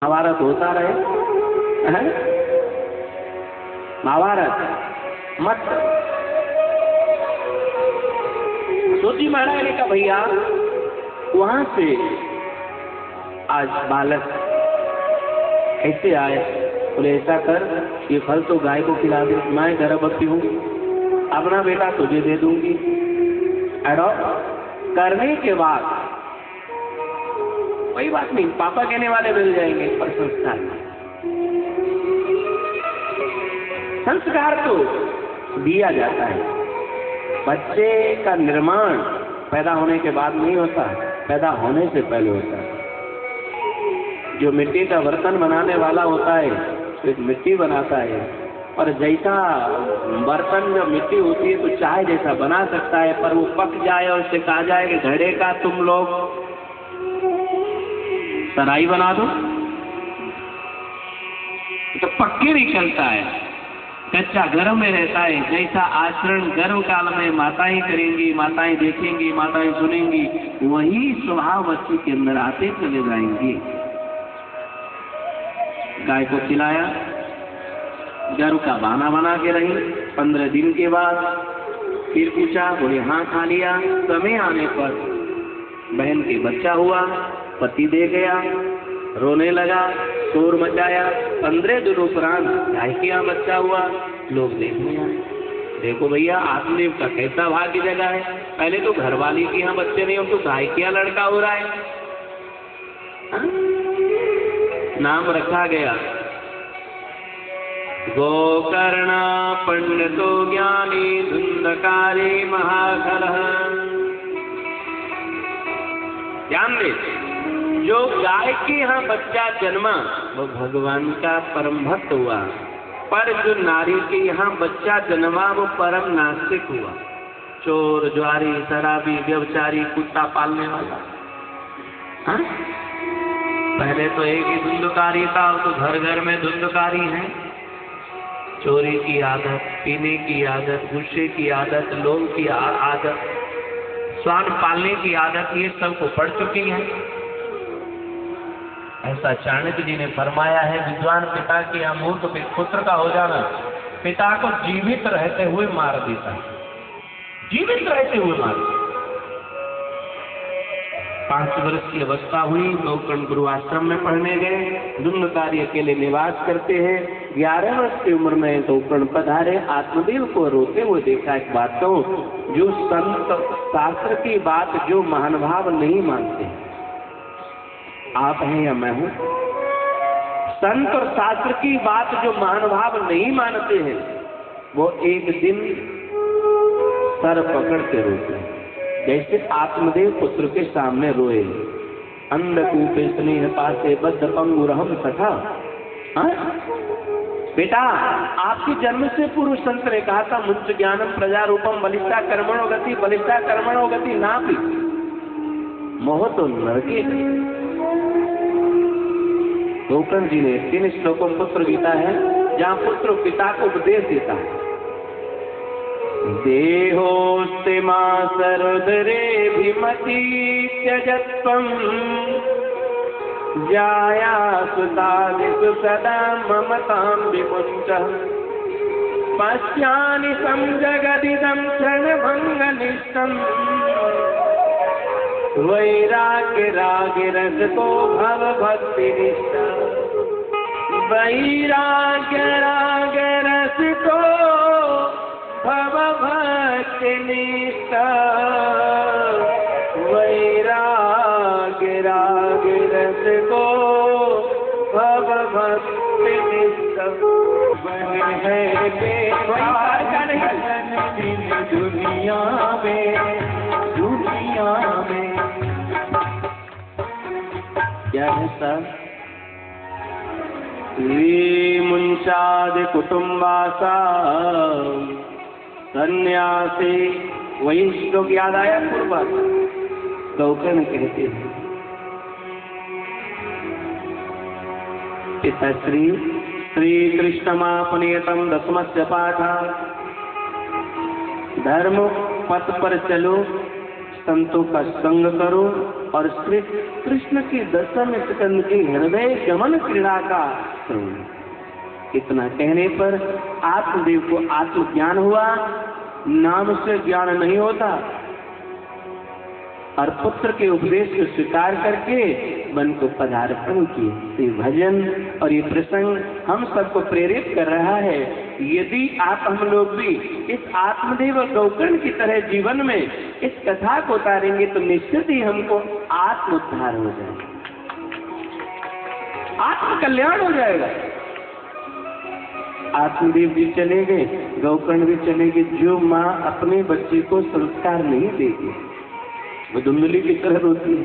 महाभारत होता रहे, महाभारत मत। सोची महाराज ने कहा भैया वहां से आज बालक कैसे आए? बोले ऐसा कर, ये फल तो गाय को खिला दे, मैं गर्भवती हूँ, अपना बेटा तुझे दे दूंगी। एडॉप्ट करने के बाद कोई बात नहीं, पापा कहने वाले मिल जाएंगे, पर संस्कार तो दिया जाता है। बच्चे का निर्माण पैदा होने के बाद नहीं होता, पैदा होने से पहले होता है। जो मिट्टी का बर्तन बनाने वाला होता है तो मिट्टी बनाता है, और जैसा बर्तन जो मिट्टी होती है तो चाहे जैसा बना सकता है, पर वो पक जाए और उससे कहा जाए कि घड़े का तुम लोग सराई बना दो तो पक्के नहीं चलता है, कच्चा गर्म में रहता है। जैसा आचरण गर्म काल में माताएं करेंगी, माताएं देखेंगी, माताएं सुनेंगी, वही स्वभाव बच्चे के अंदर आते चले जाएंगे। गाय को खिलाया, गर्भ का बहाना बना के रही। 15 दिन के बाद फिर पूछा, बोले हाँ खा लिया। समय आने पर बहन के बच्चा हुआ, पति दे गया, रोने लगा, शोर मचाया। 15 दिन उपरांत गाय के यहाँ बच्चा हुआ, लोग देखने आए। देखो भैया आत्मदेव का कैसा भाग्य जगा है, पहले तो घरवाली के यहाँ बच्चे नहीं हो तो गाय के यहाँ लड़का हो रहा है। हा? नाम रखा गया गोकर्ण पंडितो ज्ञानी धुंधकारी महाखल। ध्यान दे, जो गाय के यहाँ बच्चा जन्मा वो भगवान का परम भक्त हुआ, पर जो नारी के यहाँ बच्चा जन्मा वो परम नास्तिक हुआ। चोर, ज्वारी, शराबी, व्यभिचारी, कुत्ता पालने वाला। हा? पहले तो एक ही धुंधकारी था, अब तो घर घर में धुंधकारी है। चोरी की आदत, पीने की आदत, गुस्से की आदत, लोभ की आदत, स्वार्थ पालने की आदत, ये सबको पड़ चुकी है। ऐसा चाणक्य जी ने फरमाया है, विद्वान पिता के अमूर्त पुत्र का हो जाना पिता को जीवित रहते हुए मार देता है, जीवित रहते हुए मार देता। 5 वर्ष की अवस्था हुई, गोकर्ण गुरु आश्रम में पढ़ने गए। धुंधकारी अकेले निवास करते हैं। 11 वर्ष की उम्र में गोकर्ण पधारे, आत्मदेव को रोते हुए देखा। एक बात कहूं, जो संत शास्त्र की बात जो महानुभाव नहीं मानते, आप हैं या मैं हूं, संत और शास्त्र की बात जो महानुभाव नहीं मानते हैं, वो एक दिन सर पकड़ के रोते हैं। जैसे आत्मदेव पुत्र के सामने रोए, अंधकूपे स्नेह पासे बद्ध पंगुरहम सखा। बेटा आपके जन्म से पूर्व संत ने कहा था, मुंच ज्ञानम प्रजा रूपम बलिष्ठा कर्मणो गति, बलिष्ठा कर्मणो गति नापि मोह तो नरके। गोकर्ण जी ने 3 श्लोकों में पुत्र गीता है, जहां पुत्र पिता को उपदेश देता है। देहोस्ते मां सरुदरे भीमति त्यजत्वं जाया सुतादिषु सदा ममतां विमुञ्चः पश्यामि संजगदिदं क्षणभङ्गनिष्ठम् वैराग्य राग रसको भव भक्ति निष्ठा। वैराग्य राग रसको भव भक्ति निष्ठा। वैराग्य राग रसको भव भक्ति निष्ठा। वह है दुनिया में, दुनिया में क्या है सर? मुंचाद कुटुम्बासा सन्यासी। वही श्लोक याद आया पूर्व गोकर्ण कहते हैं, पिताश्री श्री कृष्णमापनीयतम 10 पाठ। धर्म पथ पर चलो, संतों का संग करो और श्री कृष्ण की दशम स्कंद की हृदय गमन क्रीड़ा का इतना कहने पर आत्मदेव को आत्मज्ञान हुआ। नाम से ज्ञान नहीं होता, और पुत्र के उपदेश को स्वीकार करके मन को पदार्पण किए। ये भजन और ये प्रसंग हम सबको प्रेरित कर रहा है। यदि आप हम लोग भी इस आत्मदेव और गौकर्ण की तरह जीवन में इस कथा को उतारेंगे तो निश्चित ही हमको आत्मोद्धार हो जाएगा, आत्म कल्याण हो जाएगा। आत्मदेव जी चले गए, गौकर्ण भी चले गए। जो माँ अपने बच्चे को संस्कार नहीं देगी वो धुंधली की तरह रोती है।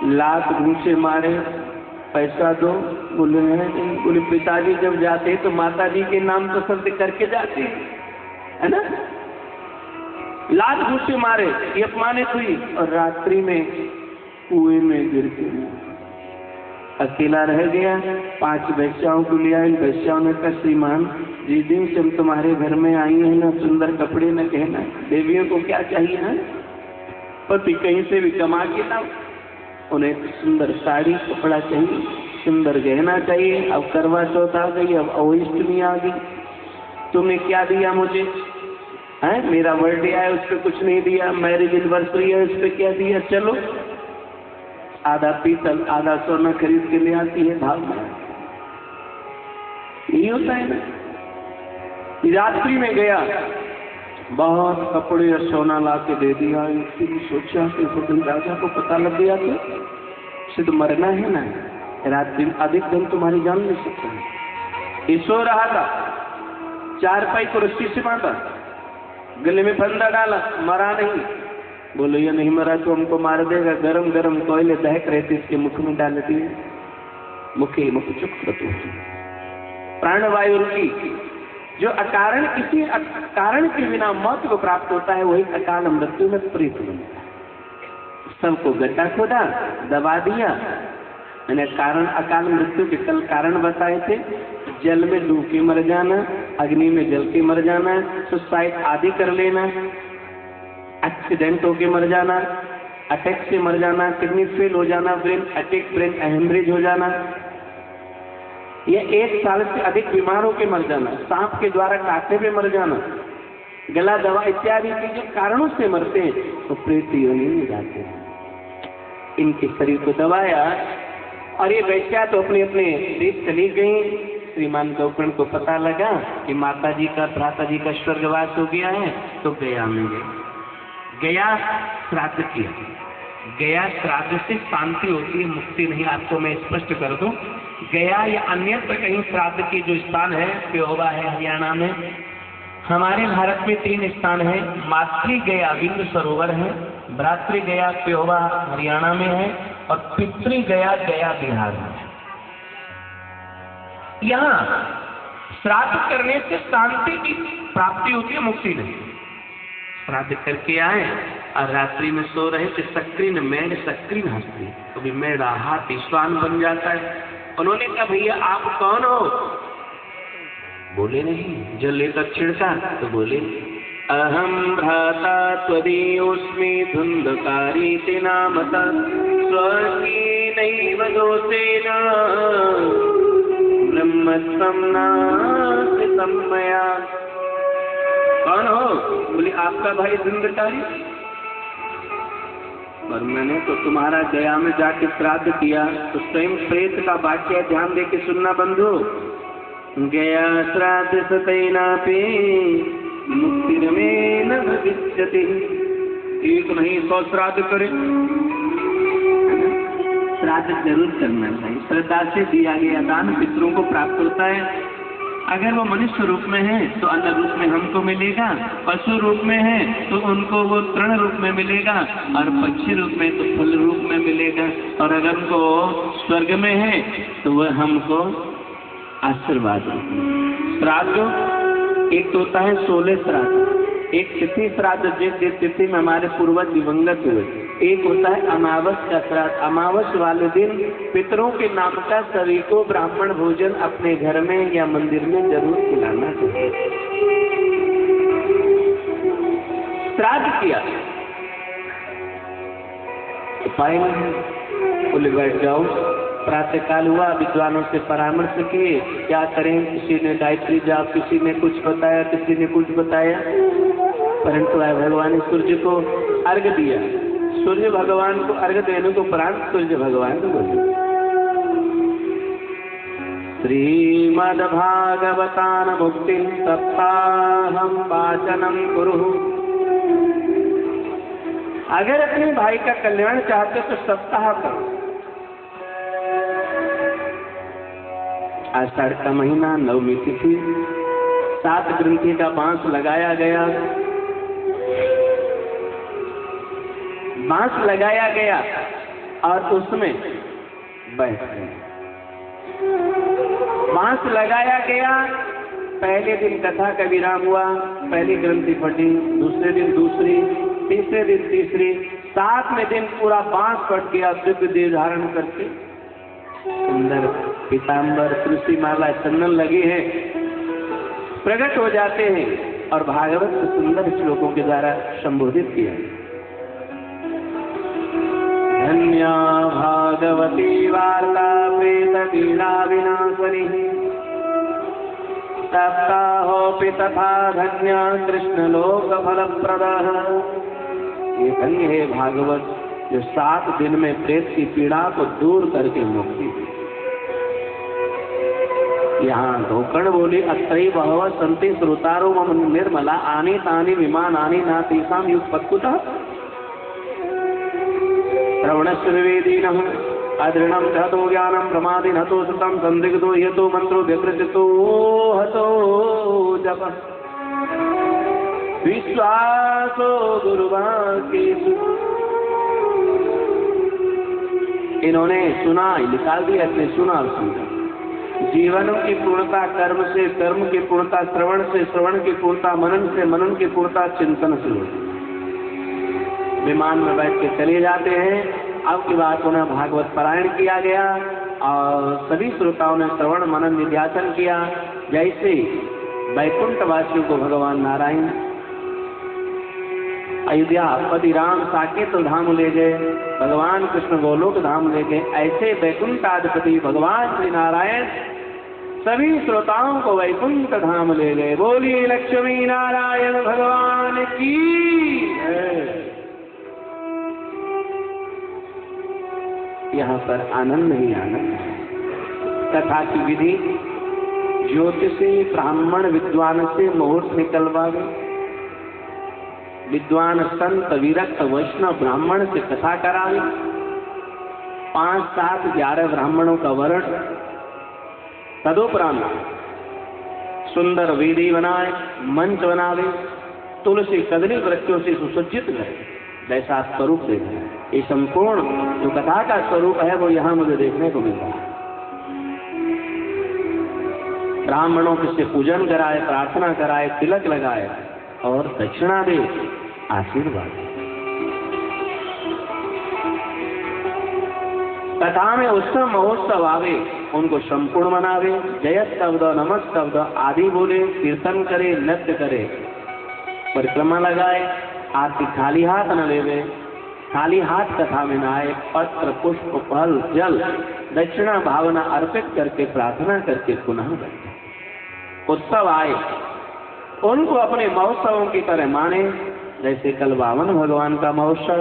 लात घूंसे मारे, पैसा दो, बोले नहीं। बोले पिताजी जब जाते तो माता जी के नाम तो शब्द करके जाते है ना। लात घूंसे मारे, ये अपमानित हुई और रात्रि में कुएं में गिर के अकेला रह गया। 5 वेश्याओं को लिया। इन वेश्याओं ने कहा, श्रीमान जिस दिन से हम तुम्हारे घर में आई हैं ना, सुंदर कपड़े न कहना, देवियों को क्या चाहिए है, पति कहीं से भी कमा के लाओ, उन्हें सुंदर साड़ी कपड़ा चाहिए, सुंदर गहना चाहिए। अब करवा चौथ आ गई, अब अष्टमी आ गई, तुमने क्या दिया मुझे है? मेरा बर्थडे आया उस पर कुछ नहीं दिया, मैरिज एनिवर्सरी है उस पर क्या दिया? चलो आधा पीतल आधा सोना खरीद के ले आती है भाव में। यही होता है ना। रात्रि में गया, बहुत कपड़े और सोना ला के दे दिया। इसलिए सोचा कि राजा को पता लग गया तो सिद्ध मरना है ना, रात्रि में अधिक दिन तुम्हारी जान नहीं सकते। ये सो रहा था, 4 पाई को रस्सी से बांधा, गले में फंदा डाला, मरा नहीं। बोलो ये नहीं मरा तो हमको मार देगा। गरम गरम कोयले दहक रहे थे, इसके मुख में डाल दिए। मुखे मुख चुप प्राणवायु की जो अकारण किसी कारण के बिना मौत को प्राप्त होता है, वही अकाल मृत्यु में प्रीत बनता है। सबको गड्ढा खोदा, दबा दिया। मैंने कारण अकाल मृत्यु के कल कारण बताए थे। जल में डूब के मर जाना, अग्नि में जल के मर जाना, सुसाइड आदि कर लेना, एक्सीडेंट होके मर जाना, अटैक से मर जाना, किडनी फेल हो जाना, ब्रेन अटैक, ब्रेन हेमरेज हो जाना, ये 1 साल से अधिक बीमार होकर मर जाना, सांप के द्वारा काटने पे मर जाना, गला दवा इत्यादि के जो कारणों से मरते हैं तो प्रेत योनि में जाते हैं। इनके शरीर को दबाया और ये वैश्या तो अपने अपने देश चली गई। श्रीमान गौकर्ण को पता लगा कि माता जी का भ्राता जी का स्वर्गवास हो गया है, तो गया में गया श्राद्ध किया। गया श्राद्ध से शांति होती है, मुक्ति नहीं। आपको मैं स्पष्ट कर दूं, गया या अन्यत्र कहीं श्राद्ध के जो स्थान है, प्योवा है हरियाणा में, हमारे भारत में 3 स्थान है। मातृ गया बिंदु सरोवर है, भ्रातृ गया प्योवा हरियाणा में है, और पितृ गया गया बिहार में है। यहाँ श्राद्ध करने से शांति की प्राप्ति होती है, मुक्ति नहीं। श्राद्ध करके आए और रात्रि में सो रहे थे, सक्रीन मेढ़ सक्रीन हंसती, कभी मेढ़ा हाथी श्वान बन जाता है। उन्होंने कहा, भैया आप कौन हो? बोले नहीं। जल लेकर छिड़का तो बोले, अहम भ्राता त्वदीयोस्मि धुंधकारी ते नामता स्वकीनैव दोषेन ब्रह्मत्वं नास्ति मया। कौन हो? बोले आपका भाई धुंधकारी। पर मैंने तो तुम्हारा गया में जाके श्राद्ध किया। तो स्वयं प्रेत का वाक्य ध्यान दे के सुनना बंधु। गया श्राद्ध सतैनापि मुक्तिर्मेन भविष्यति। एक नहीं 100 श्राद्ध करे, श्राद्ध जरूर करना चाहिए। श्रद्धा से दिया गया दान पितरों को प्राप्त होता है। अगर वो मनुष्य रूप में है तो अन्न रूप में हमको मिलेगा, पशु रूप में है तो उनको वो तृण रूप में मिलेगा, और पक्षी रूप में तो फल रूप में मिलेगा, और अगर उनको स्वर्ग में है तो वह हमको आशीर्वाद रूप में। श्राद्ध एक तो होता है 16 श्राद्ध, एक तिथि श्राद्ध जिस तिथि में हमारे पूर्वज दिवंगत हुए, एक होता है अमावस का श्राद्ध। अमावस वाले दिन पितरों के नाम का सभी को ब्राह्मण भोजन अपने घर में या मंदिर में जरूर खिलाना चाहिए। श्राद्ध किया, फाइन, बोले बैठ जाओ। प्रातःकाल हुआ, विद्वानों से परामर्श किए क्या करें। किसी ने गायत्री जाप, किसी ने कुछ बताया, किसी ने कुछ बताया, परंतु भगवान ने सूर्य को अर्घ दिया। सूर्य भगवान को अर्घ देने को उपरांत सूर्य भगवान को बोले, श्रीमद्भागवतान मुक्तिं सप्ताहं वाचनं कुरु। अगर अपने भाई का कल्याण चाहते तो सप्ताह करो। आषाढ़ का महीना, नवमी तिथि, 7 ग्रंथि का बांस लगाया गया। बांस लगाया गया और उसमें बैठ गए। बांस लगाया गया, पहले दिन कथा का विराम हुआ, पहली ग्रंथि फटी, दूसरे दिन दूसरी, तीसरे दिन तीसरी, 7वें दिन पूरा बांस फट गया। दिव्य देह धारण करके सुंदर पीताम्बर, तुलसी माला, चंदन लगे हैं, प्रकट हो जाते हैं और भागवत के सुंदर श्लोकों के द्वारा संबोधित किया। धन्या भागवती वार्ता प्रेत पीड़ा विनाशनी, सप्ताहोऽपि तथा धन्या कृष्ण लोक फलप्रदः। ये धन्य है भागवत जो 7 दिन में प्रेत की पीड़ा को दूर करके मुक्ति। यहाँ धोकण बोली, अत्रैव बहवः सन्ति श्रोतारो मम निर्मला, आनि तानि विमानानि न तेषां युगपत्कुतः। श्रवणस्य विवेदिनः अदृणं च हतो ज्ञानं, प्रमादिन हतो श्रुतं, संदिग्धो यतो मंत्रो व्यकृतो हतो जपः, विश्वासो गुरुवाक्येषु। इन्होंने सुना, निकाल दिया, इसने सुना और समझा। जीवन की पूर्णता कर्म से, कर्म की पूर्णता श्रवण से, श्रवण की पूर्णता मनन से, मनन की पूर्णता चिंतन से होती। विमान में बैठ के चले जाते हैं। अब की बात उन्हें भागवत पारायण किया गया और सभी श्रोताओं ने श्रवण मनन निध्यासन किया। जैसे वैकुंठवासियों को भगवान नारायण अयोध्या पति राम साकेत धाम ले गए, भगवान कृष्ण गोलोक धाम ले गए, ऐसे वैकुंठाधिपति भगवान श्री नारायण सभी श्रोताओं को वैकुंठ धाम ले गए। बोलिए लक्ष्मी नारायण भगवान की है। यहाँ पर आनंद ही आनंद है। कथा की विधि, ज्योतिषी ब्राह्मण विद्वान से मुहूर्त निकलवा गए। विद्वान संत विरक्त वैष्णव ब्राह्मण से कथा करावे। 5, 7, 11 ब्राह्मणों का वर्ण। तदुपरांत सुंदर वेदी बनाए, मंच बनावे, तुलसी कदली वृक्षों से सुसज्जित करे, वैसा स्वरूप देखा। ये संपूर्ण जो कथा का स्वरूप है वो यहाँ मुझे देखने को मिल रहा है। ब्राह्मणों से पूजन कराए, प्रार्थना कराए, तिलक लगाए और दक्षिणा दे, आशीर्वाद। कथा में उत्सव महोत्सव आवे, उनको संपूर्ण मनावे, जयत शब्द, नमः शब्द आदि बोले, कीर्तन करे, नृत्य करे, परिक्रमा लगाए। आरती खाली हाथ न लेवे, खाली हाथ कथा में न आए। पत्र, पुष्प, फल, जल, दक्षिणा भावना अर्पित करके प्रार्थना करके पुनः बैठे। उत्सव आए, उनको अपने महोत्सवों की तरह माने। जैसे कल वामन भगवान का महोत्सव,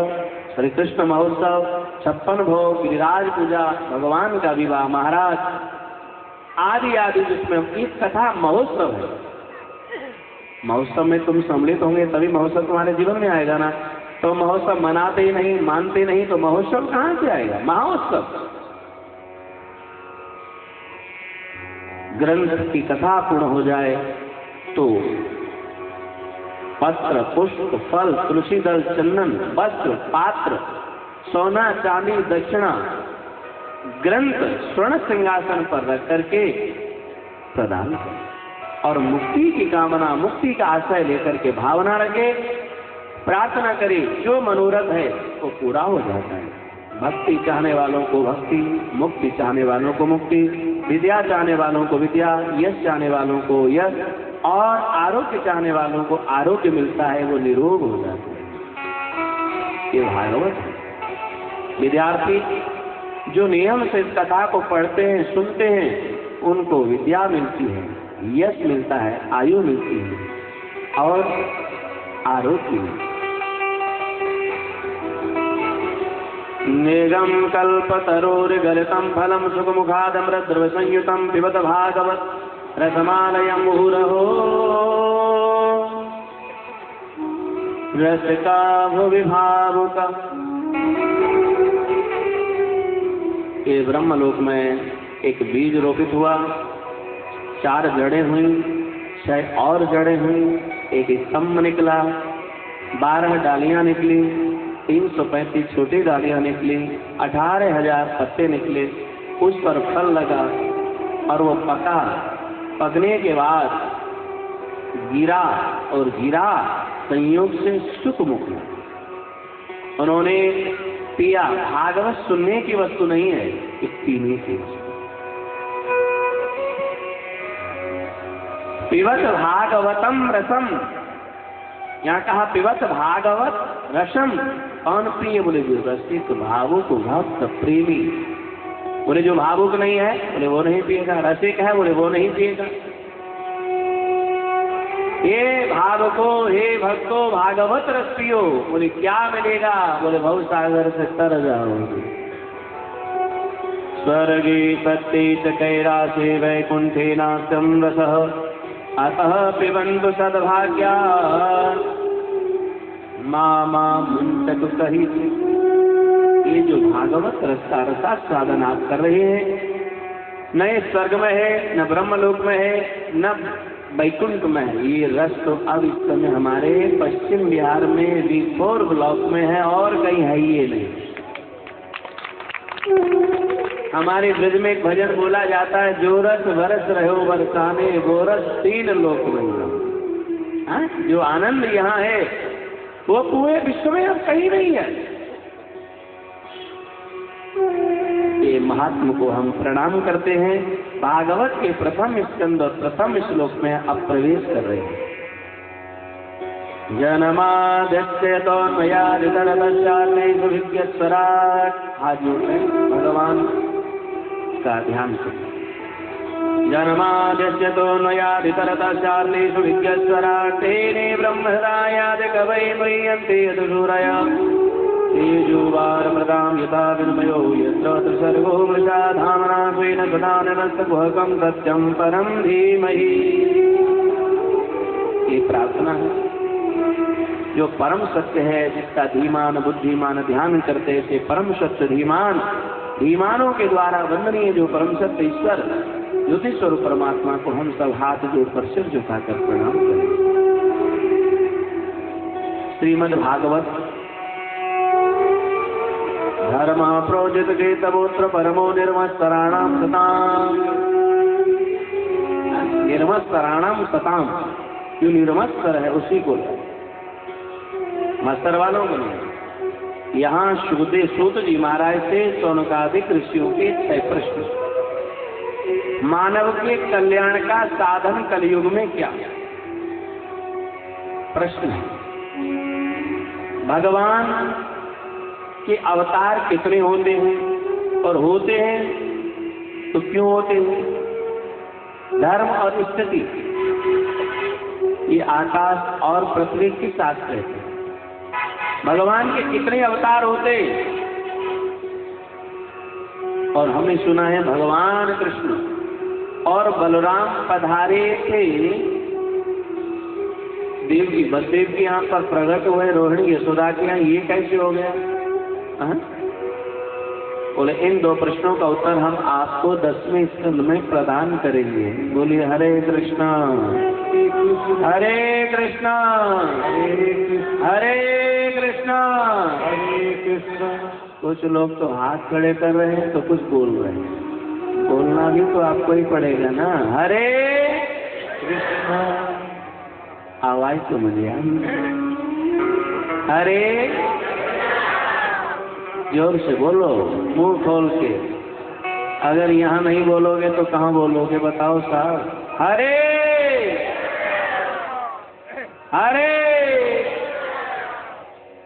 श्री कृष्ण महोत्सव, 56 भोग, गिरिराज पूजा, भगवान का विवाह, महाराज आदि आदि, जिसमें इस कथा महोत्सव है। महोत्सव में तुम सम्मिलित होंगे तभी महोत्सव तुम्हारे जीवन में आएगा ना। तो महोत्सव मनाते ही नहीं, मानते नहीं तो महोत्सव कहाँ से आएगा? महोत्सव। ग्रंथ की कथा पूर्ण हो जाए तो पत्र, पुष्प, फल, तुलसी दल, चंदन, वस्त्र, पात्र, सोना, चांदी, दक्षिणा, ग्रंथ स्वर्ण सिंहासन पर रख करके प्रदान करें और मुक्ति की कामना, मुक्ति का आशय लेकर के भावना रखे, प्रार्थना करे। जो मनोरथ है वो पूरा हो जाता है। भक्ति चाहने वालों को भक्ति, मुक्ति चाहने वालों को मुक्ति, विद्या चाहने वालों को विद्या, यश चाहने वालों को यश और आरोग्य चाहने वालों को आरोग्य मिलता है, वो निरोग हो जाता है। ये भागवत है। विद्यार्थी जो नियम से इस कथा को पढ़ते हैं, सुनते हैं, उनको विद्या मिलती है, यश मिलता है, आयु मिलती है और आरोग्य मिलता है। नेगम कल्पतरोर्गलितं फलं सुखमुखादमृतद्रव संयुतं पिबत भागवत रसमालयं मुहुरहो रसिका भुवि भावुका। ये ब्रह्मलोक में एक बीज रोपित हुआ, 4 जड़ें हुई, 6 और जड़ें हुई, एक स्तंभ निकला, 12 डालियां निकली, 335 छोटी डालियां निकली, 18,000 पत्ते निकले, उस पर फल लगा और वो पका। पकने के बाद गिरा और गिरा संयोग से सुख मुख। उन्होंने पिया। भागवत सुनने की वस्तु नहीं है, ये पीने की वस्तु। पिबत भागवतम रसम, यहाँ कहा पिबत भागवत रसम। कौन प्रिय? बोले जो रसिक भावुक भक्त प्रेमी। बोले जो भावुक नहीं है, बोले वो नहीं पिएगा। रसिक है, बोले वो नहीं पिएगा। हे भावको, हे भक्तो, भागवत रस पियो। बोले क्या मिलेगा? बोले भव सागर से तर जाओगे। स्वर्गे सत्ते च कैलासे वैकुंठे नास्तं रसः अतः पिबन्तु सद्भाग्या मामा मुंतक कही। ये जो भागवत रस का रसास्वादन आप कर रहे हैं, न ये स्वर्ग में है, न ब्रह्मलोक में है, न वैकुंठ में है। ये रस तो अब इस समय हमारे पश्चिम बिहार में V4 ब्लॉक में है और कहीं है ही नहीं। हमारे ब्रज में एक भजन बोला जाता है, जो रस बरस रहे हो बरसाने, वो रस 3 लोक में। जो आनंद यहाँ है वो पूरे विश्व में अब कहीं नहीं है। ये महात्मा को हम प्रणाम करते हैं। भागवत के प्रथम स्कंद और प्रथम श्लोक में अब प्रवेश कर रहे हैं। जन्माद्यस्य तन्मयादितरतश्चातेषु विद्यस्वराट्। हाथ जोड़े भगवान का ध्यान करें। जन्माद्यस्य तन्मयादितरतश्चातेषु विद्यस्वराट् तेने ब्रह्महृदायादि कवये मुह्यन्ते यदुसूरया तेजोवार प्रदाम यथा विनिमयो यत्र त्रिसर्गो मृषा धामना स्वेन सदाननस्तगुहकं सत्यं परम धीमहि। ये प्रार्थना है। जो परम सत्य है, जिसका धीमान बुद्धिमान ध्यान करते थे, परम सत्य धीमान, धीमानों के द्वारा वंदनीय जो परम सत्य ईश्वर ज्योति स्वरूप परमात्मा को हम सब हाथ जोड़कर सिर झुकाकर प्रणाम करें। श्रीमद् भागवत धर्म प्रोजित के तबोत्र परमो निर्मत्सराणाम सताम। निर्मत्सराणाम सताम, जो निर्मत्सर है उसी को मत्सर वालों को नहीं। यहाँ सुखदेव सूत जी महाराज से सौनकादिक ऋषियों के 6 प्रश्न। मानव के कल्याण का साधन कलयुग में क्या? प्रश्न है। भगवान के अवतार कितने होते हैं और होते हैं तो क्यों होते हैं? धर्म और स्थिति, ये आकाश और पृथ्वी के साथ रहते हैं। भगवान के कितने अवतार होते? और हमने सुना है भगवान कृष्ण और बलराम पधारे थे देव की बलदेव के यहाँ पर प्रकट हुए, रोहिणी यशोदा के यहाँ। ये कैसे हो गया? बोले इन 2 प्रश्नों का उत्तर हम आपको 10वें स्कंद में प्रदान करेंगे। बोलिए हरे कृष्णा हरे कृष्णा हरे कृष्णा हरे कृष्णा। कुछ लोग तो हाथ खड़े कर रहे हैं तो कुछ बोल रहे हैं। बोलना भी तो आपको ही पड़ेगा ना। हरे कृष्णा, आवाज तो मुझे हरे, जोर से बोलो, मुंह खोल के। अगर यहाँ नहीं बोलोगे तो कहाँ बोलोगे? बताओ साहब। हरे हरे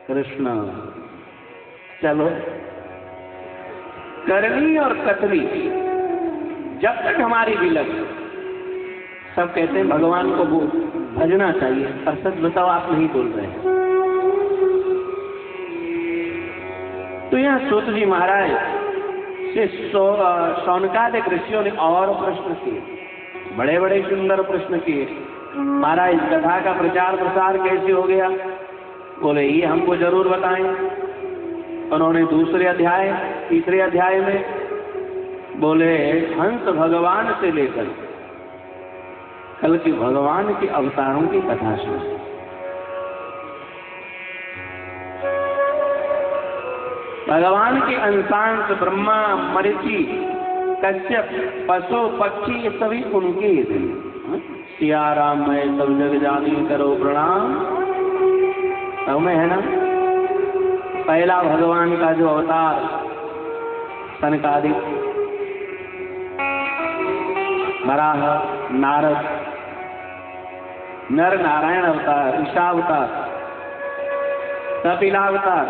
कृष्णा। चलो करनी और कथनी जब तक हमारी भी लगे। सब कहते हैं भगवान को भजना चाहिए, पर सच बताओ आप नहीं बोल रहे हैं। तो यहाँ सूत जी महाराज से शौनकादिक ऋषियों ने और प्रश्न किए, बड़े बड़े सुंदर प्रश्न किए। महाराज कथा का प्रचार प्रसार कैसे हो गया? बोले ये हमको जरूर बताएं। उन्होंने दूसरे अध्याय तीसरे अध्याय में बोले हंस भगवान से लेकर कल की भगवान के अवतारों की कथा सुनी। भगवान के अंशांश ब्रह्मा मरीचि कश्यप पशु पक्षी ये सभी उनके ही थे। सिया राम मैं सब जग जानी करो प्रणाम। सब में है ना। पहला भगवान का जो अवतार सनकादिक, वराह, नारद, नर नारायण अवतार, ईशावतार, कपिलावतार,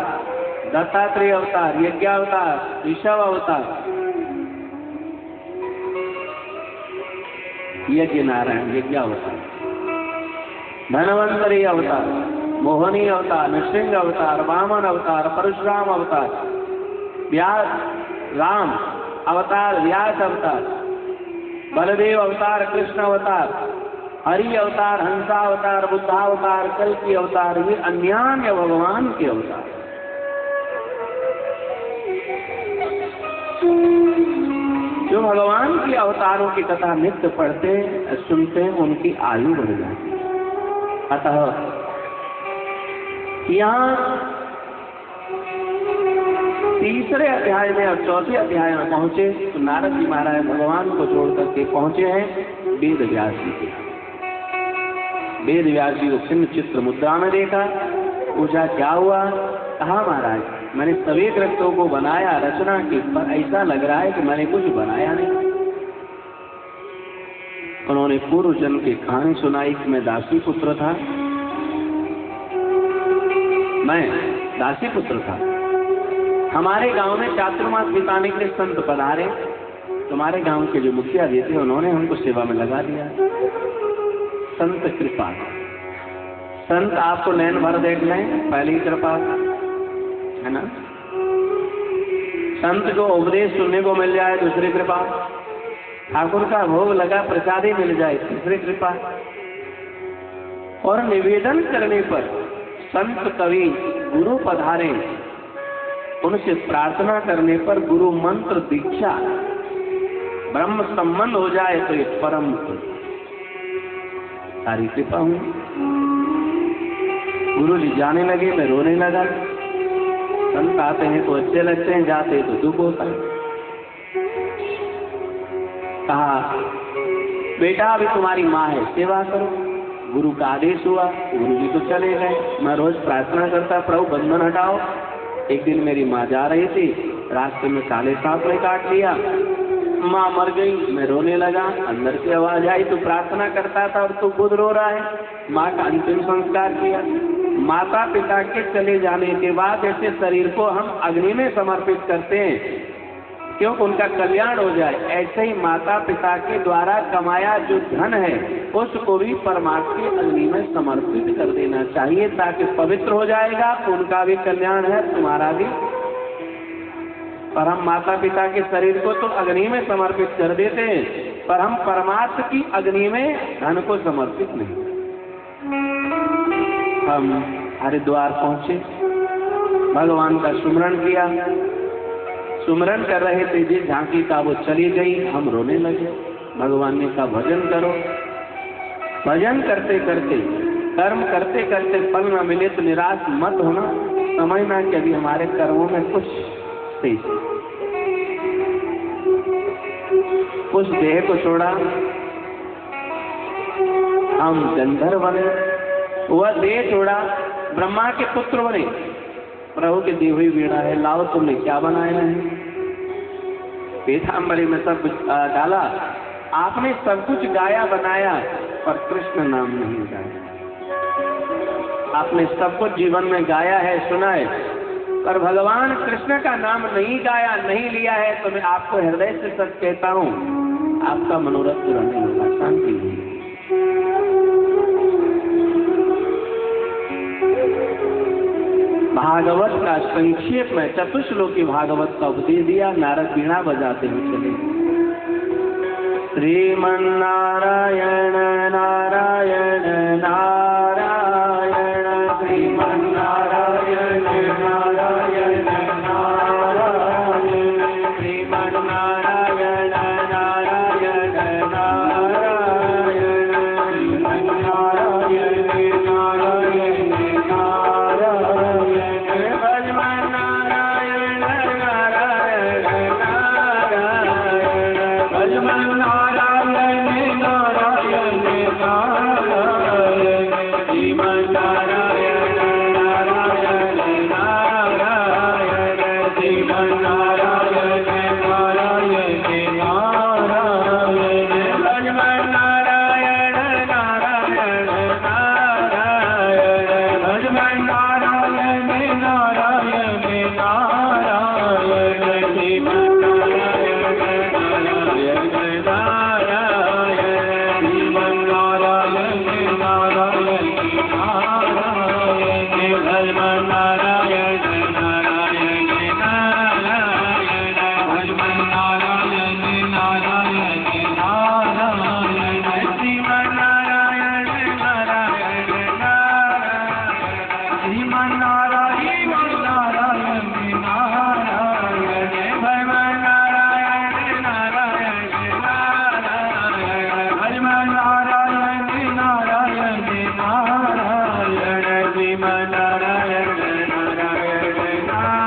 दत्तात्रेय अवतार, यज्ञावतार, ऋषभ अवतार, यज्ञ नारायण यज्ञावतार, धनवंतरी अवतार, मोहनी अवतार, नृसिंह अवतार, वामन अवतार, परशुराम अवतार, व्यास राम अवतार, व्यास अवतार, बलदेव अवतार, कृष्ण अवतार, हरि अवतार, हंसावतार, बुद्धावतार, कल्कि अवतार, ये अन्यान्य भगवान के अवतार। जो भगवान के अवतारों की कथा नित्य पढ़ते सुनते हैं उनकी आयु बढ़ जाती है। अतः यहाँ तीसरे अध्याय में और चौथे अध्याय में पहुंचे तो नारद जी महाराज भगवान को छोड़ करके पहुंचे हैं वेद व्यास जी के। वेद व्यास जी को चिन्ह चित्र मुद्रा में देखा, पूछा क्या हुआ? कहा महाराज मैंने सभी ग्रंथों को बनाया, रचना की, पर ऐसा लग रहा है कि मैंने कुछ बनाया नहीं। उन्होंने पूर्व जन्म की कहानी सुनाई कि मैं दासी पुत्र था, मैं दासी पुत्र था। हमारे गांव में चातुर्मास बिताने के लिए संत पधारे। तुम्हारे गांव के जो मुखिया जी थे उन्होंने हमको सेवा में लगा दिया। संत कृपा, संत आपको नैन भर देख लें, पहली कृपा है ना। संत को उपदेश सुनने को मिल जाए, दूसरी कृपा। ठाकुर का भोग लगा प्रसादी मिल जाए, तीसरी कृपा। और निवेदन करने पर संत कवि गुरु पधारे, उनसे प्रार्थना करने पर गुरु मंत्र दीक्षा ब्रह्म संबंध हो जाए तो ये परम सारी कृपा हूं। गुरु जी जाने लगे, मैं रोने लगा। संत आते हैं तो अच्छे लगते हैं, जाते हैं तो दुख होता है। कहा बेटा अभी तुम्हारी माँ है, सेवा करो। गुरु का आदेश हुआ, गुरु जी तो चले गए। मैं रोज प्रार्थना करता, प्रभु बंधन हटाओ। एक दिन मेरी माँ जा रही थी, रास्ते में काले सांप ने काट लिया, माँ मर गई। मैं रोने लगा, अंदर से आवाज आई तू प्रार्थना करता था और तू खुद रो रहा है। माँ का अंतिम संस्कार किया। माता पिता के चले जाने के बाद ऐसे शरीर को हम अग्नि में समर्पित करते हैं क्योंकि उनका कल्याण हो जाए। ऐसे ही माता पिता के द्वारा कमाया जो धन है उसको भी परमात्मा के अग्नि में समर्पित कर देना चाहिए ताकि पवित्र हो जाएगा। उनका भी कल्याण है, तुम्हारा भी। पर हम माता पिता के शरीर को तो अग्नि में समर्पित कर देते हैं, पर हम परमात्मा की अग्नि में धन को समर्पित नहीं। हम हरिद्वार पहुंचे, भगवान का सुमरण किया। सुमरण कर रहे थे, जिस झांकी का वो चली गई, हम रोने लगे। भगवान ने कहा भजन करो। भजन करते करते, कर्म करते करते फल न मिले तो निराश मत होना। समझना कि अभी हमारे कर्मों में कुछ उस देह को छोड़ा, हम गंधर्व बने। वह देह छोड़ा, ब्रह्मा के पुत्र बने। प्रभु की दी हुई वीणा है, लाओ तुमने क्या बनाया है। पीताम्बरी में सब कुछ डाला, आपने सब कुछ गाया बनाया, पर कृष्ण नाम नहीं गाया। आपने सब कुछ जीवन में गाया है, सुना है, पर भगवान कृष्ण का नाम नहीं गाया, नहीं लिया है, तो मैं आपको हृदय से सच कहता हूं, आपका मनोरथ पूरा नहीं होगा। शांति हुई। भागवत का संक्षेप में चतुश्लोकी भागवत का उपदेश दिया। नारद वीणा बजाते हुए चले। श्रीमन्नारायण नारायण नारायण, श्रीमन्नारायण नारायण नारायण, श्रीमन्नारायण नारायण नारायण, श्रीमन्नारायण नारायण नारायण, भजमन्नारायण नारायण नारायण, भजमन्नारायण नारायण नारायण, श्रीमन्नारायण नारायण नारायण, श्रीमन्नारायण नारायण नारायण, भजमन्नारायण नारायण नारायण, भजमन्नारायण नारायण नारायण, श्रीमन्नारायण नारायण नारायण, श्रीमन्नारायण नारायण नारायण, भजमन्नारायण नारायण नारायण, भजमन्नारायण नारायण नारायण, श्रीमन्नारायण नारायण नारायण, श्रीमन्नारायण नारायण नारायण, भजमन्नारायण नारायण नारायण, भजमन्नारायण नारायण नारायण, श्रीमन्नारायण नारायण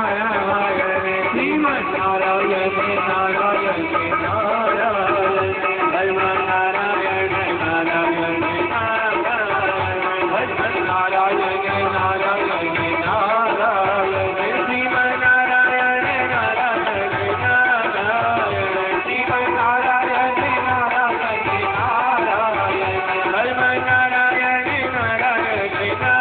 नारायण, श्रीमन्नारायण नारायण नारायण, भजमन्नारायण नारायण नारायण, भजमन्नारायण नारायण नारायण, श्रीमन्नारायण नारायण नारायण, श्रीमन्नारायण नारायण नारायण, भजमन्नारायण नारायण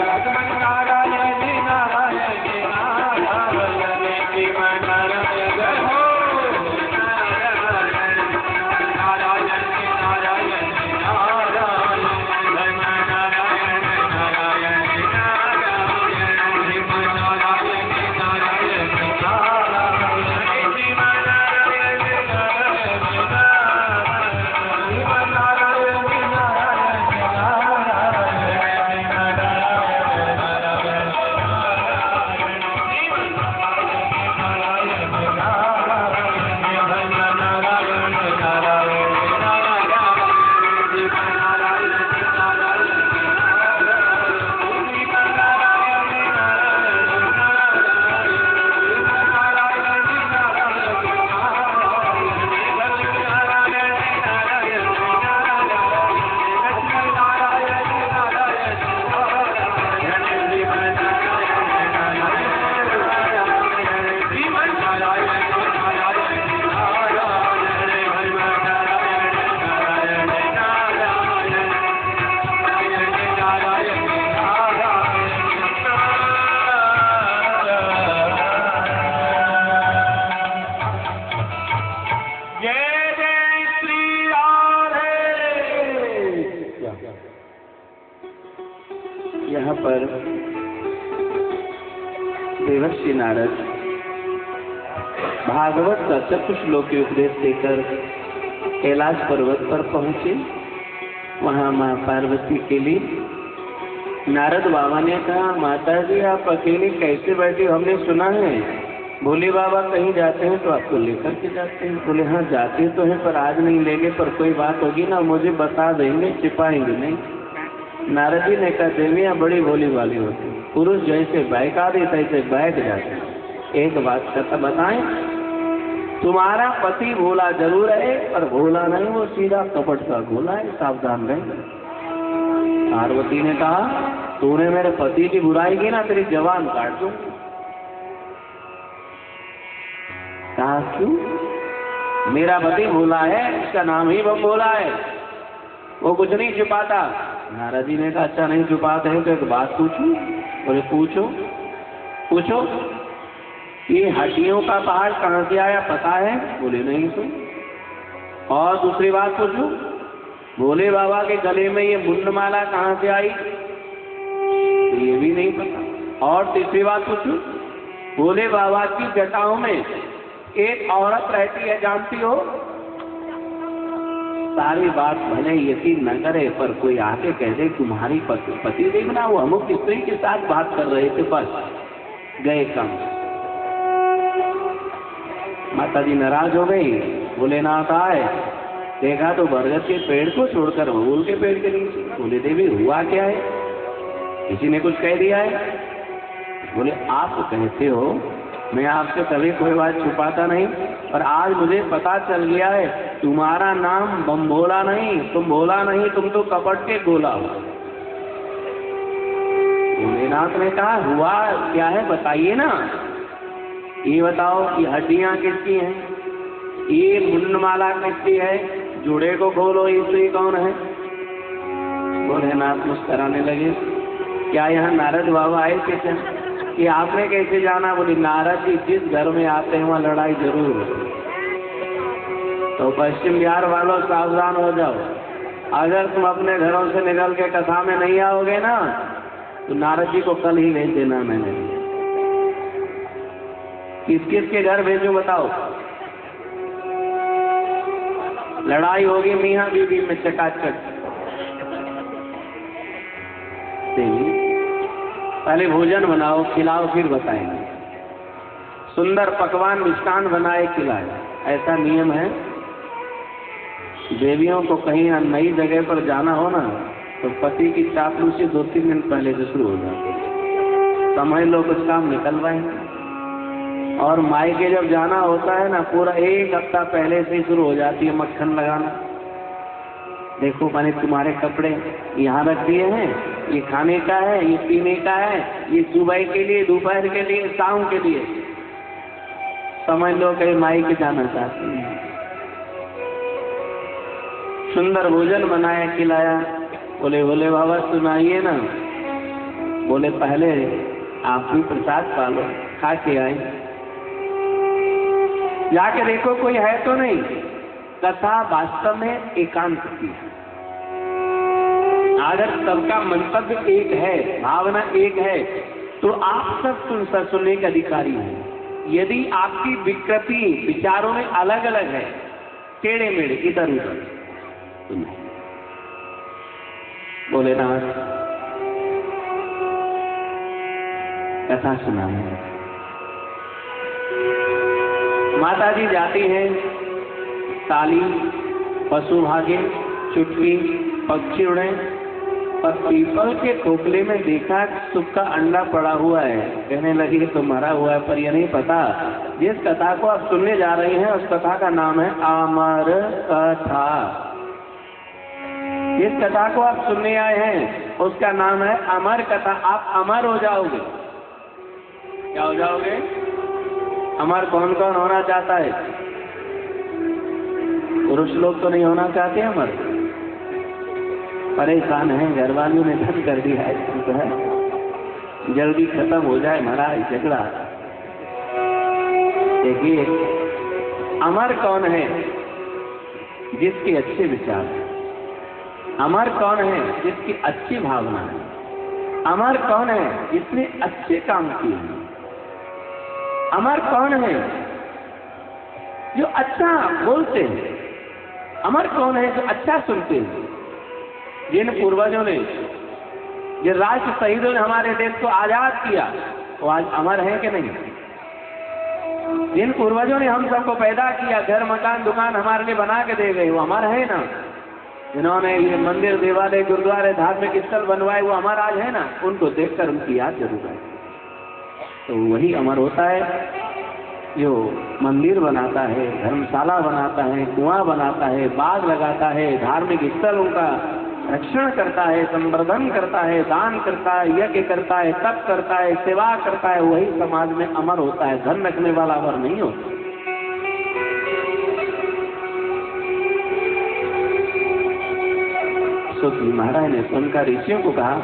नारायण, भजमन्नारायण नारायण नारायण, श्रीमन्नारायण हो नारायण, नारायण नारायण नारायण, भजमन्नारायण नारायण नारायण, श्रीमन्नारायण नारायण नारायण, श्रीमन्नारायण यहाँ पर देवर्षि नारद भागवत का चतुश्लोकी उपदेश देकर कैलाश पर्वत पर पहुंचे। वहां मां पार्वती के लिए नारद बाबा ने कहा, माता जी आप अकेले कैसे बैठे? हमने सुना है भोले बाबा कहीं जाते हैं तो आपको लेकर के जाते हैं। बोले हाँ जाते तो हैं, पर आज नहीं लेंगे, पर कोई बात होगी ना मुझे बता देंगे, छिपाएंगे नहीं। नारद जी ने कहा, देवियाँ बड़ी भोली वाली होती, पुरुष जैसे बैठ आते तैसे बैठ जाते। एक बात का बताएं, तुम्हारा पति भोला जरूर है, पर भोला नहीं, वो सीधा कपट का भोला है, सावधान रहेगा। पार्वती ने कहा, तूने मेरे पति की बुराई की ना, तेरी जवान काट दूं। कहा क्यों? मेरा पति भोला है, इसका नाम ही वो भोला है, वो कुछ नहीं छुपाता। नारद जी ने कहा, अच्छा नहीं छुपाते हैं तो एक बात पूछूं? बोले पूछो। पूछो ये हड्डियों का पहाड़ कहाँ से आया पता है? बोले नहीं। तो और दूसरी बात पूछो, भोले बाबा के गले में ये मुंडमाला कहाँ से आई? ये भी नहीं पता। और तीसरी बात पूछो, भोले बाबा की जटाओं में एक औरत रहती है, जानती हो? सारी बात भले यकीन न करे, पर कोई आके कह दे तुम्हारी पति देखना वो अमुक स्त्री के साथ बात कर रहे थे, बस गए काम। माता जी नाराज हो गई। भोलेनाथ आए, देखा तो बरगद के पेड़ को छोड़कर बबूल के पेड़ के नीचे। बोले देवी हुआ क्या है? किसी ने कुछ कह दिया है? बोले आप तो कहते हो, मैं आपसे कभी कोई बात छुपाता नहीं, पर आज मुझे पता चल गया है तुम्हारा नाम बम भोला नहीं, तुम भोला नहीं, तुम तो कपट के गोला हो। भोलेनाथ ने कहा हुआ क्या है बताइए ना, ये बताओ कि हड्डियां किसकी हैं, ये मुंडमाला किसकी है, जुड़े को खोलो, ये कौन है? भोलेनाथ मुस्कुराने लगे। क्या यहाँ नारद बाबा आए थे कि आपने कैसे जाना? बोली नारद जी जिस घर में आते हैं वहाँ लड़ाई जरूर होती है, तो पश्चिम बिहार वालों सावधान हो जाओ। अगर तुम अपने घरों से निकल के कथा में नहीं आओगे ना, तो नारद जी को कल ही भेज देना। मैंने किस किस के घर भेजूं बताओ? लड़ाई होगी मियाँ बीवी में चकाचक। पहले भोजन बनाओ, खिलाओ, फिर बताएंगे। सुंदर पकवान मिष्ठान बनाए खिलाए, ऐसा नियम है। देवियों को कहीं नई जगह पर जाना हो ना, तो पति की चापलूसी 2-3 दिन पहले से शुरू हो जाती है। समझ लो कुछ काम निकलवाए। और मायके जब जाना होता है ना, पूरा 1 हफ्ता पहले से ही शुरू हो जाती है मक्खन लगाना। देखो मैंने तुम्हारे कपड़े यहाँ रख दिए हैं, ये खाने का है, ये पीने का है, ये सुबह के लिए, दोपहर के लिए, शाम के लिए। समझ लो कहीं माई के जाना चाहती हैं। सुंदर भोजन बनाया खिलाया। बोले भोले बाबा सुनाइए ना। बोले पहले आप भी प्रसाद पालो, खा के आए। जाके देखो कोई है तो नहीं। कथा वास्तव में एकांत की है। अगर सबका मंतव्य एक है, भावना एक है, तो आप सब सुनने के अधिकारी हैं। यदि आपकी विकृति विचारों में अलग अलग है, टेढ़े मेढ़े इधर उधर, बोले ना कथा सुनाए। माता जी जाती हैं, ताली, पशु भागे, चुटकी, पक्षी उड़े, और पीपल के खोखले में देखा सुख का अंडा पड़ा हुआ है। कहने लगी तो मरा हुआ है, पर यह नहीं पता जिस कथा को आप सुनने जा रहे हैं उस कथा का नाम है अमर कथा। जिस कथा को आप सुनने आए हैं उसका नाम है अमर कथा। आप अमर हो जाओगे। क्या हो जाओगे? अमर कौन कौन होना चाहता है? पुरुष लोग तो नहीं होना चाहते अमर, परेशान है, घर वालों ने धन कर दिया है, तो है जल्दी खत्म हो जाए महाराज झगड़ा। देखिए अमर कौन है? जिसके अच्छे विचार है। अमर कौन है? जिसकी अच्छी भावना है। अमर कौन है? जिसने अच्छे काम किए हैं। अमर कौन है? जो अच्छा बोलते हैं। अमर कौन है? जो अच्छा सुनते हैं। जिन पूर्वजों ने, जिन राष्ट्र शहीदों ने हमारे देश को आजाद किया, वो आज अमर है कि नहीं? जिन पूर्वजों ने हम सबको पैदा किया, घर मकान दुकान हमारे लिए बना के दे गए, वो अमर है ना? जिन्होंने ये मंदिर देवालय गुरुद्वारे धार्मिक स्थल बनवाए, वो अमर आज है ना? उनको देखकर उनकी याद जरूर है। तो वही अमर होता है जो मंदिर बनाता है, धर्मशाला बनाता है, कुआं बनाता है, बाग लगाता है, धार्मिक स्थलों का रक्षण करता है, संवर्धन करता है, दान करता है, यज्ञ करता है, तप करता है, सेवा करता है। वही समाज में अमर होता है। धन रखने वाला अमर नहीं होता। सुखी महाराज ने सुनकर ऋषियों को कहा।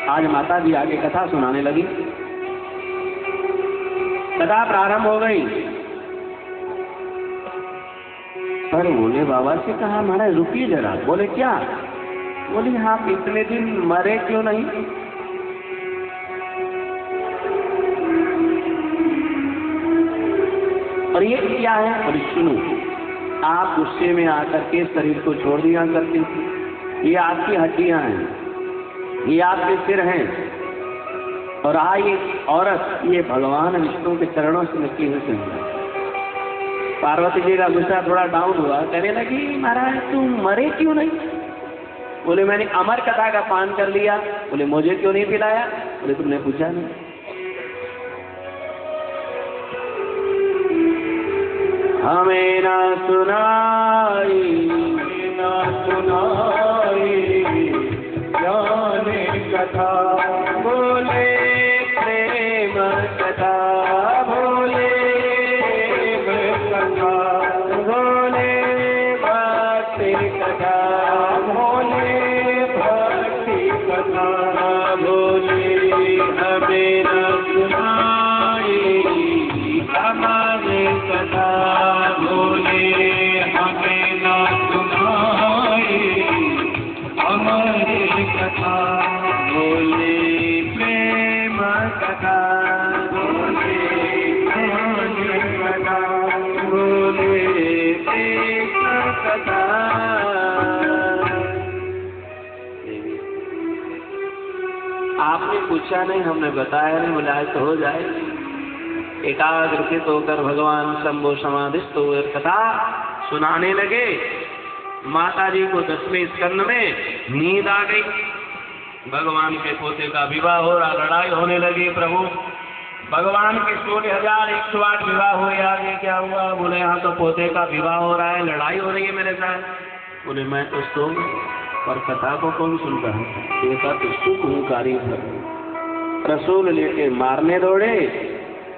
आज माता जी आगे कथा सुनाने लगी। कथा प्रारंभ हो गई। पर बोले बाबा से कहा महाराज रुकिए जरा। बोले क्या? बोले आप इतने दिन मरे क्यों नहीं? और ये क्या है? बोले सुनो, आप गुस्से में आकर के शरीर को छोड़ दिया करते थे। ये आपकी हड्डियां हैं, ये आपके सिर हैं, और ये औरत ये भगवान विष्णु के चरणों से निकली हुई सुंदर। पार्वती जी का गुस्सा थोड़ा डाउन हुआ, कहने लगी महाराज तुम मरे क्यों नहीं? बोले मैंने अमर कथा का पान कर लिया। बोले मुझे क्यों नहीं पिलाया? बोले तुमने पूछा नहीं। हमें ना सुनाई जाने कथा, बोले प्रेम कथा, बोले कथा, बोले भक्ति कथा, बोले भक्ति कथा, बोले हमें न सुनाई हमारे कथा, बोले हमें न सुनाई हमारे कथा, बोले प्रेम कथा, बोले कथा, बोले एक कथा। आपने पूछा नहीं, हमने बताया नहीं। बोले आज तो हो जाए। एकाग्रचित होकर भगवान शंभो समाधिस्थ हुए कथा सुनाने लगे। माता जी को 10वें स्कंद में नींद आ गई। भगवान के पोते का विवाह हो रहा, लड़ाई होने लगी। प्रभु भगवान के 16,108 विवाह हुए, आगे क्या हुआ? बोले यहाँ तो पोते का विवाह हो रहा है, लड़ाई हो रही है मेरे साथ। बोले मैं तो सो पर कथा को कौन सुन रहा है? देखा तो सुखकारी रसूल लेके मारने दौड़े।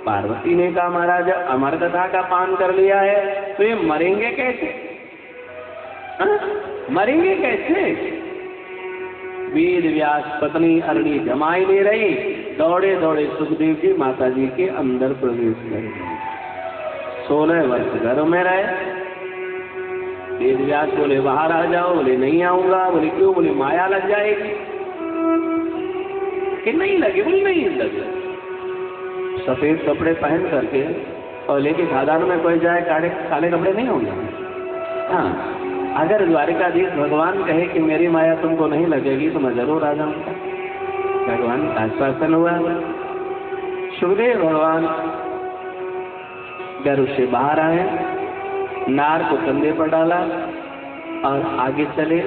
पार्वती ने कहा महाराज अमर कथा का पान कर लिया है तो ये मरेंगे कैसे? मरेंगे कैसे? वेद व्यास पत्नी अरणी जमाई ले रही, दौड़े दौड़े सुखदेव जी माता जी के अंदर प्रवेश कर गए। 16 वर्ष घर में रहे। वेद व्यास बोले बाहर आ जाओ। बोले नहीं आऊंगा। बोले क्यों? बोले माया लग जाएगी। कि नहीं लगे? बोले नहीं लगे। सफेद कपड़े पहन करके और लेके खादान में कोई जाए, काले कपड़े नहीं होंगे। हाँ, अगर द्वारिकाधीश भगवान कहे कि मेरी माया तुमको नहीं लगेगी तो मैं जरूर आ जाऊंगा। भगवान का आश्वासन हुआ। सुखदेव भगवान घर से बाहर आए, नार को कंधे पर डाला और आगे चले।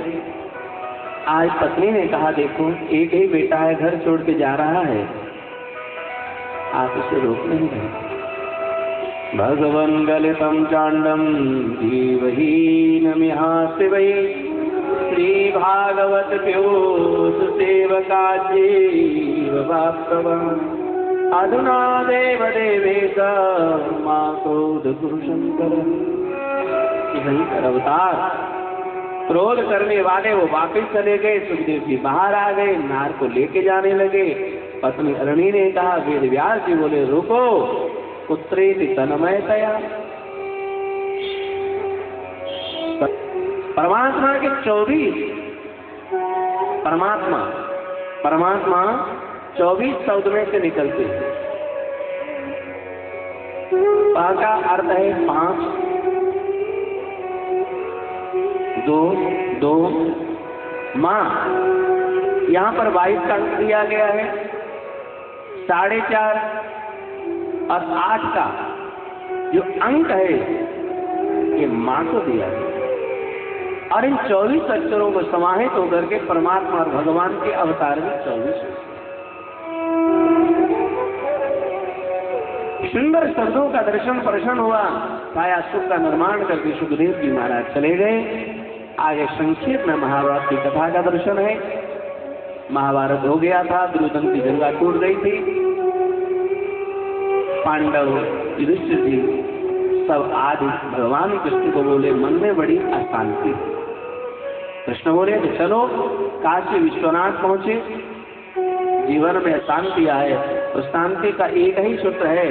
आज पत्नी ने कहा देखो एक ही बेटा है, घर छोड़ के जा रहा है, आप उसे रोक नहीं रहे। भगवन् गलितं चांडम जीवहीनमिहास्य वै श्री भागवत प्योत सेवकाजीव वाप्तवान् अधुना देव देवेश मा क्रोध गुरु शंकर। भयंकर अवतार क्रोध करने वाले वो वापिस चले गए। सुखदेव जी बाहर आ गए, नार को लेके जाने लगे। पत्नी अरणी ने कहा, वेद व्यास जी बोले रुको, पुत्रेति तन्मयतया। परमात्मा के 24 परमात्मा 24 शब्द में से निकलते हैं। पा का अर्थ है 5, 2 माँ, यहाँ पर 22 का अंक दिया गया है। 4.5 और 8 का जो अंक है ये माँ को दिया है। और इन 24 अक्षरों को समाहित होकर के परमात्मा और भगवान के अवतार में 24 सुंदर शब्दों का दर्शन प्रसन्न हुआ। काया सुख का निर्माण करके सुखदेव जी महाराज चले गए। आगे संक्षेप में महाभारत की कथा का दर्शन है। महाभारत हो गया था, दुर्योधन की जंगा टूट गई थी। पांडव युधिष्ठिर जी सब आज भगवान कृष्ण को बोले मन में बड़ी अशांति। कृष्ण बोले तो चलो काशी विश्वनाथ पहुंचे। जीवन में शांति आए, उस शांति का एक ही सूत्र है,